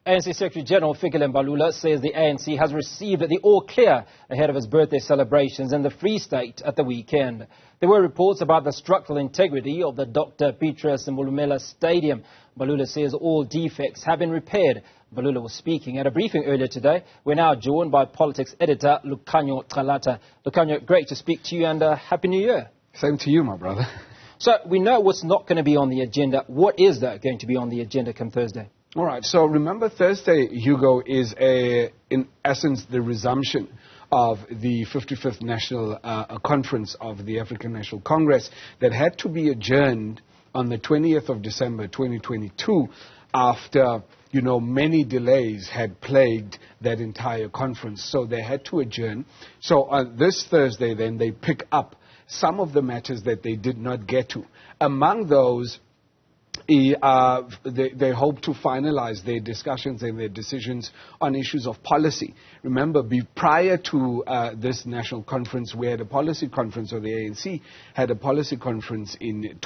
ANC Secretary General Fikile Mbalula says the ANC has received the all-clear ahead of his birthday celebrations in the Free State at the weekend. There were reports about the structural integrity of the Dr Petrus Molemela Stadium. Mbalula says all defects have been repaired. Mbalula was speaking at a briefing earlier today. We're now joined by politics editor Lukhanyo Calata. Lukhanyo, great to speak to you and Happy New Year. Same to you, my brother. So we know what's not going to be on the agenda. What is that going to be on the agenda come Thursday? All right, so remember Thursday, Hugo, is in essence the resumption of the 55th National Conference of the African National Congress that had to be adjourned on the 20th of December 2022 after, many delays had plagued that entire conference. So they had to adjourn. So on this Thursday, then, they pick up some of the matters that they did not get to. Among those, they hope to finalize their discussions and their decisions on issues of policy. Remember, prior to this national conference, we had a policy conference, or the ANC had a policy conference in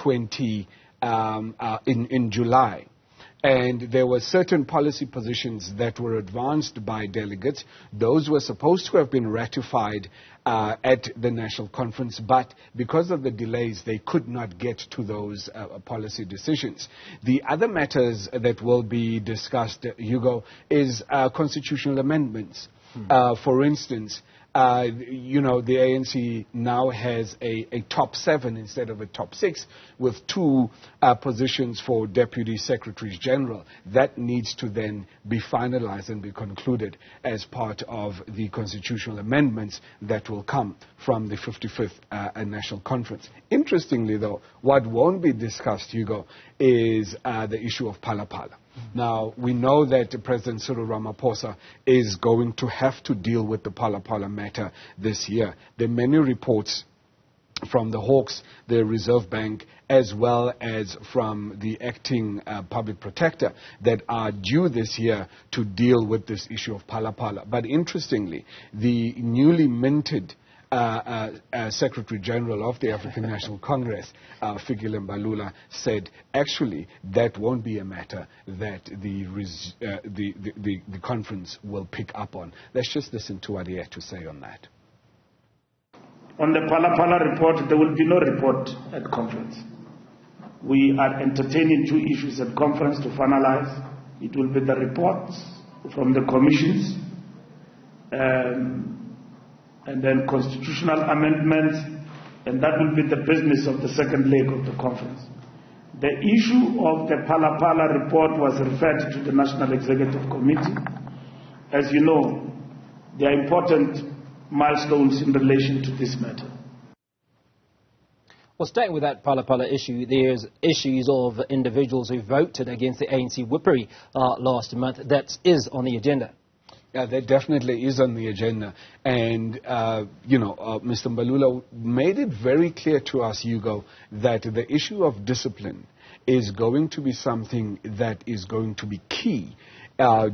July. And there were certain policy positions that were advanced by delegates. Those were supposed to have been ratified at the national conference, but because of the delays, they could not get to those policy decisions. The other matters that will be discussed, Hugo, is constitutional amendments. For instance, the ANC now has a top 7 instead of a top 6 with 2 positions for deputy secretaries general. That needs to then be finalized and be concluded as part of the constitutional amendments that will come from the 55th National Conference. Interestingly, though, what won't be discussed, Hugo, is the issue of Palapala. Now, we know that President Cyril Ramaphosa is going to have to deal with the Palapala matter this year. There are many reports from the Hawks, the Reserve Bank, as well as from the acting public protector that are due this year to deal with this issue of Palapala. But interestingly, the newly minted Secretary General of the African National Congress, Fikile Mbalula, said actually that won't be a matter that the conference will pick up on. Let's just listen to what he had to say on that. On the Palapala report, there will be no report at conference. We are entertaining 2 issues at conference to finalize. It will be the reports from the commissions, and then constitutional amendments, and that will be the business of the second leg of the conference. The issue of the Palapala report was referred to the National Executive Committee. As you know, there are important milestones in relation to this matter. Well, staying with that Palapala issue, there's issues of individuals who voted against the ANC whippery last month. That is on the agenda. Yeah, that definitely is on the agenda. And, Mr. Mbalula made it very clear to us, Hugo, that the issue of discipline is going to be something that is going to be key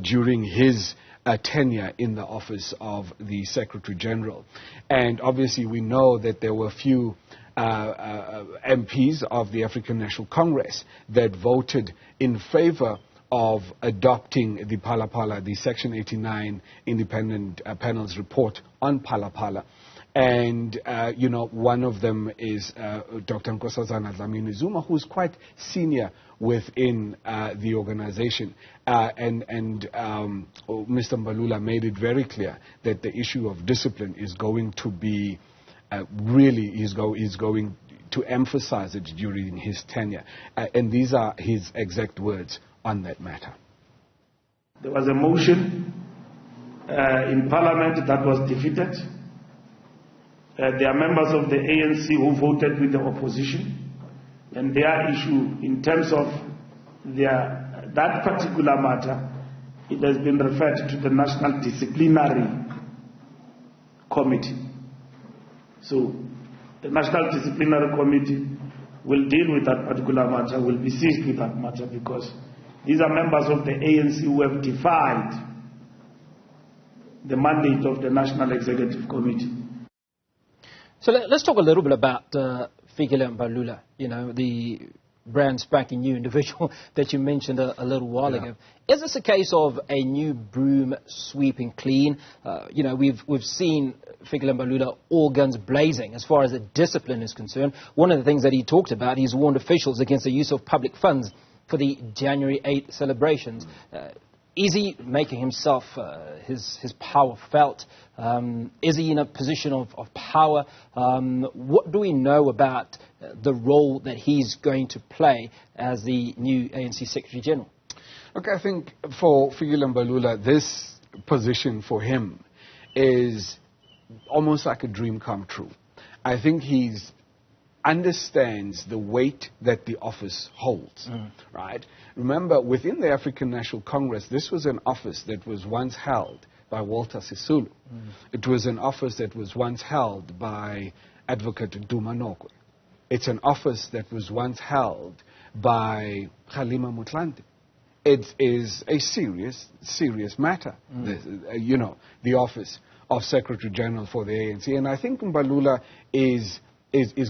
during his tenure in the office of the Secretary General. And obviously we know that there were few MPs of the African National Congress that voted in favor of adopting the Palapala, the Section 89 independent panel's report on Palapala. And, one of them is Dr. Nkosazana Dlamini-Zuma, who's quite senior within the organization. And Mr. Mbalula made it very clear that the issue of discipline is going to be he's going to emphasize it during his tenure. And these are his exact words on that matter. There was a motion in Parliament that was defeated. There are members of the ANC who voted with the opposition, and their issue in terms of that particular matter, it has been referred to the National Disciplinary Committee. So the National Disciplinary Committee will deal with that particular matter, will be seized with that matter, because these are members of the ANC who have defied the mandate of the National Executive Committee. So let's talk a little bit about Fikile Mbalula. The brand spanking new individual that you mentioned a little while ago. Is this a case of a new broom sweeping clean? You know, we've seen Fikile Mbalula all guns blazing as far as the discipline is concerned. One of the things that he talked about, he's warned officials against the use of public funds for the January 8th celebrations. Is he making himself, his power felt? Is he in a position of power? What do we know about the role that he's going to play as the new ANC Secretary General? Look, I think for Fikile Mbalula, this position for him is almost like a dream come true. I think he understands the weight that the office holds, right? Remember, within the African National Congress, this was an office that was once held by Walter Sisulu. It was an office that was once held by Advocate Duma Nokwe. It's an office that was once held by Kgalema Motlanthe. It is a serious matter, the office of Secretary General for the ANC. And I think Mbalula is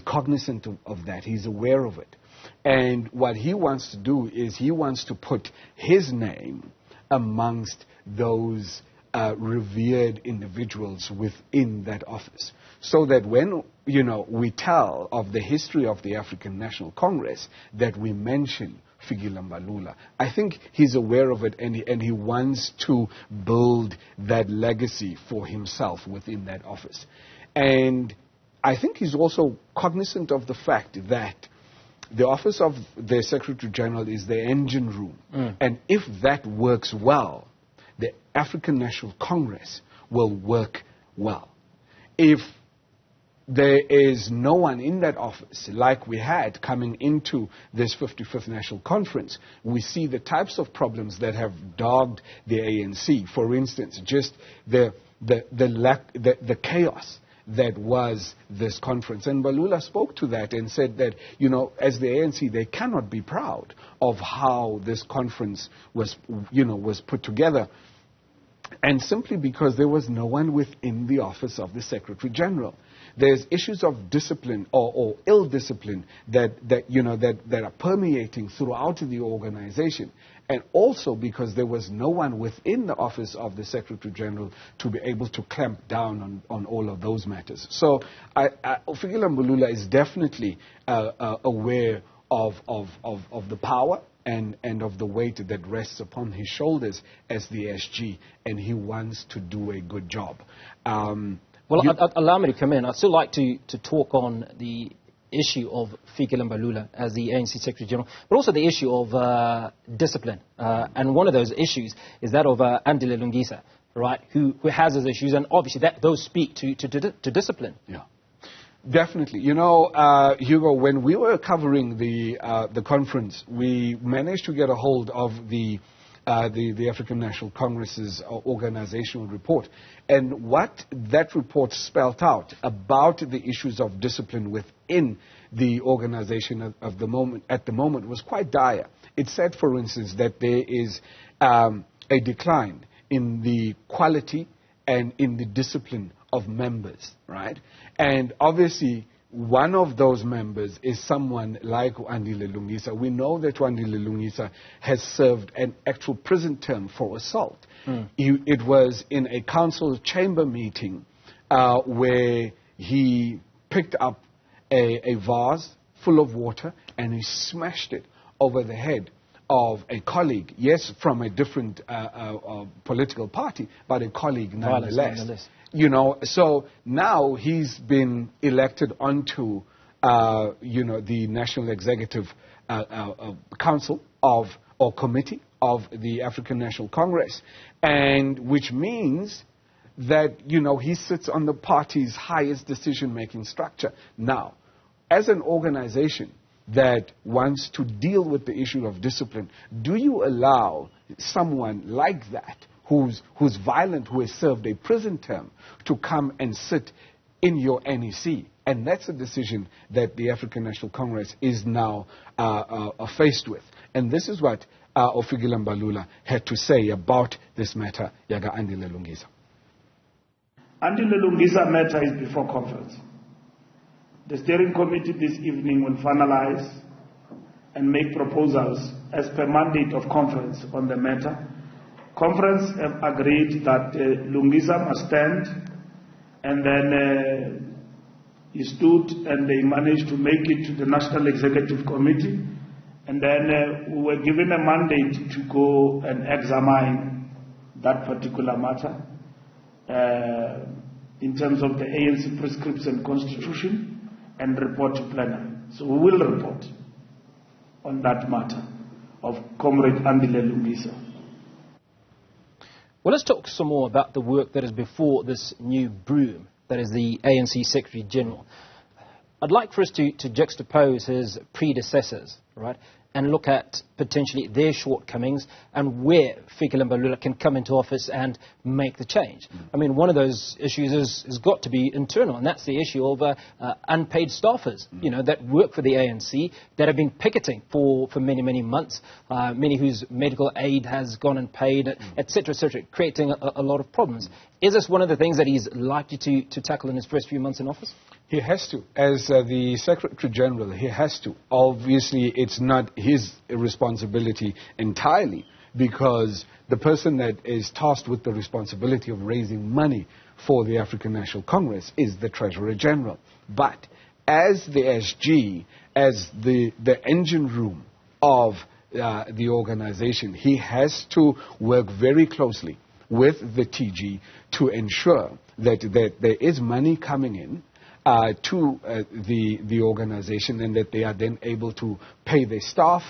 cognizant of that. He's aware of it. And what he wants to do is he wants to put his name amongst those revered individuals within that office. So that when, we tell of the history of the African National Congress, that we mention Fikile Mbalula. I think he's aware of it, and he wants to build that legacy for himself within that office. And I think he's also cognizant of the fact that the office of the Secretary General is the engine room. And if that works well, the African National Congress will work well. If there is no one in that office, like we had coming into this 55th National Conference, we see the types of problems that have dogged the ANC. For instance, just the chaos that was this conference. And Mbalula spoke to that and said that, as the ANC, they cannot be proud of how this conference was put together. And simply because there was no one within the office of the Secretary General. There's issues of discipline or ill discipline that are permeating throughout the organization. And also because there was no one within the office of the Secretary General to be able to clamp down on all of those matters. So Fikile Mbalula is definitely aware of the power and of the weight that rests upon his shoulders as the SG, and he wants to do a good job. Allow me to come in. I'd still like to talk on the issue of Fikile Mbalula as the ANC Secretary General, but also the issue of discipline. And one of those issues is that of Andile Lungisa, right, who has those issues, and obviously those speak to discipline. Yeah. Definitely. Hugo, when we were covering the conference, we managed to get a hold of the African National Congress's organizational report. And what that report spelled out about the issues of discipline within the organization at the moment was quite dire. It said, for instance, that there is a decline in the quality and in the discipline of members, right? And obviously, one of those members is someone like Andile Lungisa. We know that Andile Lungisa has served an actual prison term for assault. It was in a council chamber meeting where he picked up a vase full of water and he smashed it over the head of a colleague, yes, from a different political party, but a colleague nonetheless. So now he's been elected onto, the National Executive Council or Committee of the African National Congress, and which means that, he sits on the party's highest decision-making structure. Now, as an organization that wants to deal with the issue of discipline, do you allow someone like that, who's violent, who has served a prison term, to come and sit in your NEC? And that's a decision that the African National Congress is now faced with. And this is what Fikile Mbalula had to say about this matter, Yaga Andile Lungisa. Andile Lungisa matter is before conference. The steering committee this evening will finalize and make proposals as per mandate of conference on the matter. Conference have agreed that Lungisa must stand, and then he stood and they managed to make it to the National Executive Committee, and then we were given a mandate to go and examine that particular matter in terms of the ANC prescripts and constitution and report to plenary. So we will report on that matter of Comrade Andile Lungisa. Well, let's talk some more about the work that is before this new broom, that is the ANC Secretary General. I'd like for us to juxtapose his predecessors, right, and look at potentially their shortcomings and where Fikile Mbalula can come into office and make the change. I mean, one of those issues has got to be internal, and that's the issue of unpaid staffers, you know, that work for the ANC, that have been picketing for many, many months, many whose medical aid has gone unpaid, et cetera, creating a lot of problems. Is this one of the things that he's likely to tackle in his first few months in office? He has to. As the Secretary General, he has to. Obviously, it's not his responsibility entirely, because the person that is tasked with the responsibility of raising money for the African National Congress is the Treasurer General. But as the SG, as the engine room of the organization, he has to work very closely with the TG to ensure that there is money coming in to the organization, and that they are then able to pay their staff,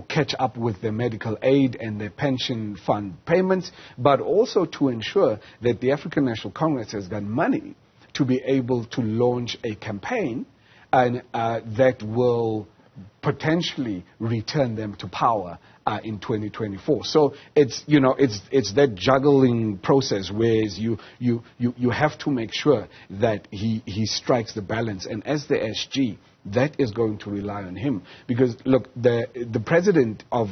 catch up with their medical aid and their pension fund payments, but also to ensure that the African National Congress has got money to be able to launch a campaign and that will potentially return them to power in 2024. So it's that juggling process where you have to make sure that he strikes the balance, and as the SG, that is going to rely on him, because look, the president of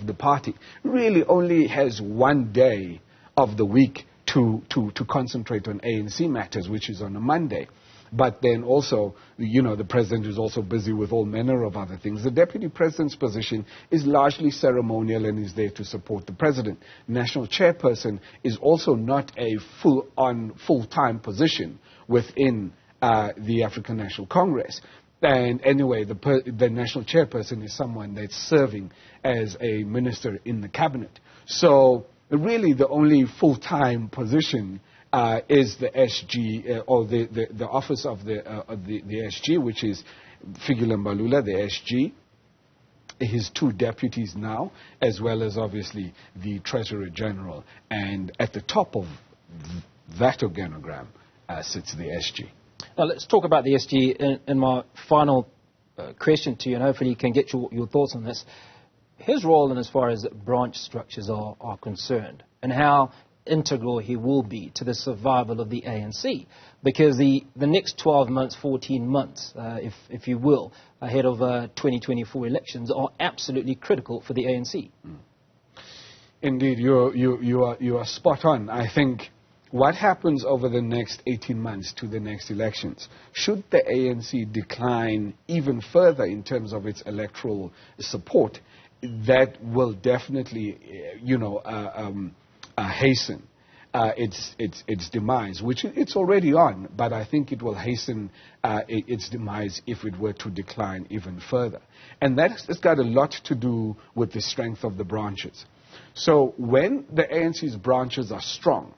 the party really only has one day of the week to concentrate on ANC matters, which is on a Monday. But then also, the president is also busy with all manner of other things. The deputy president's position is largely ceremonial and is there to support the president. National chairperson is also not a full-time position within the African National Congress. And anyway, the national chairperson is someone that's serving as a minister in the cabinet. So really the only full-time position is the SG, or the office of the SG, which is Fikile Mbalula, the SG, his two deputies now, as well as obviously the Treasurer General. And at the top of that organogram sits the SG. Now let's talk about the SG in my final question to you, and hopefully you can get your thoughts on this. His role in as far as branch structures are concerned, and how integral he will be to the survival of the ANC, because the next 12 months, 14 months, if you will, ahead of 2024 elections are absolutely critical for the ANC. Indeed, you are spot on. I think what happens over the next 18 months to the next elections, should the ANC decline even further in terms of its electoral support, that will definitely, hasten its demise, which it's already on, but I think it will hasten its demise if it were to decline even further. And that's got a lot to do with the strength of the branches. So when the ANC's branches are strong,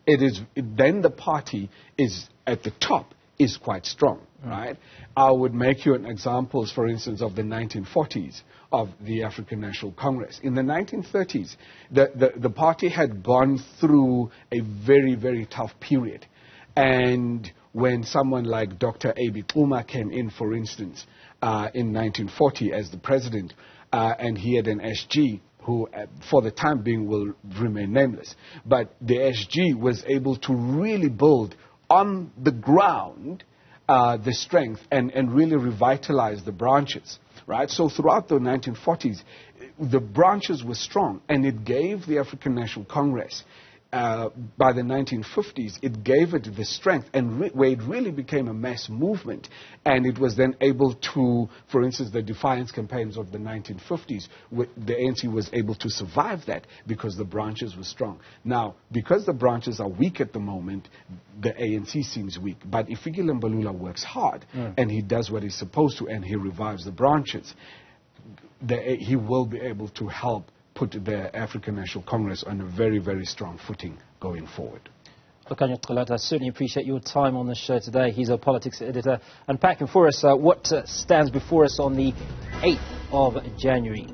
then the party is at the top is quite strong, right? I would make you an examples, for instance, of the 1940s of the African National Congress. In the 1930s, the party had gone through a very, very tough period. And when someone like Dr. A.B. Xuma came in, for instance, in 1940 as the president, and he had an SG who, for the time being, will remain nameless. But the SG was able to really build on the ground the strength and really revitalize the branches, right? So throughout the 1940s, the branches were strong, and it gave the African National Congress by the 1950s, it gave it the strength, and where it really became a mass movement, and it was then able to, for instance, the defiance campaigns of the 1950s, the ANC was able to survive that because the branches were strong. Now, because the branches are weak at the moment, the ANC seems weak. But if Fikile Mbalula works hard, and he does what he's supposed to, and he revives the branches, he will be able to help put the African National Congress on a very, very strong footing going forward. Lukhanyo Calata, I certainly appreciate your time on the show today. He's our politics editor, unpacking for us what stands before us on the 8th of January.